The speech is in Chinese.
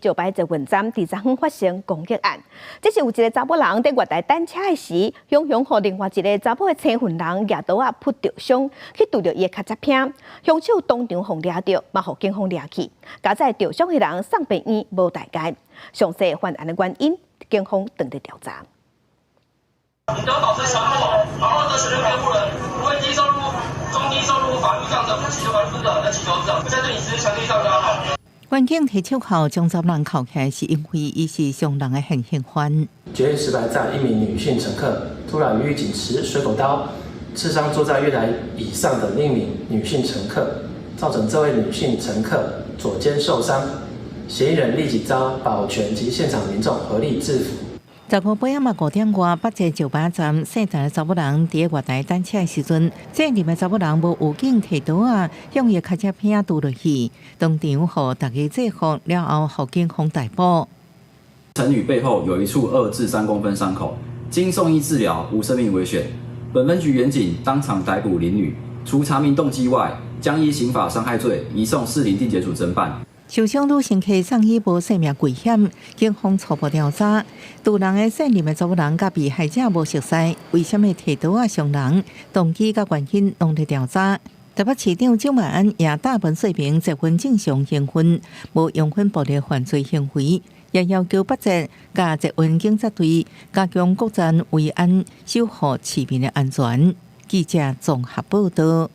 石牌捷运站第3发生攻击案，这是有一个查某人伫月台等车的时，向予另外一个查某的青云人举刀啊扑着伤，去拄着伊的脚趾片，凶手当场互抓着，嘛互警方抓去。加在受伤的人送病院无大碍，详细犯案的原因，警方正在调查。你都导致强迫，然后责任辩护人，无论低收入、中低收入法律上的不祈求还负责的祈求者，在对你实施强力上抓好。关警提手铐将查人铐起来，是因为伊是伤人的现行犯。捷运石牌站一名女性乘客突然与警持水果刀刺伤坐在月台以上的另一名女性乘客，造成这位女性乘客左肩受伤，嫌疑人立即遭保全及现场民众合力制服。昨晡8仔5点外，北捷石牌站姓陈的查某人伫月台等车的时阵，这里的查某人无有警提刀啊，向伊的脚趾片拄落去，当场互大家制服了后，互警方逮捕。陈女背后有一处2至3公分伤口，经送医治疗无生命危险。本分局员警当场逮捕林女，除查明动机外，将依刑法伤害罪移送士林地检署侦办。受伤女乘客送医无生命危险，警方初步调查，拄人的姓林的查某人甲被害者无熟悉，为什么提刀啊伤人？动机甲原因拢在调查。台北市长蒋万安也大本说明结婚正常行婚，无用婚暴力犯罪行为，也要求北捷甲捷运警察队加强国站维安，守护市民的安全。记者综合报道。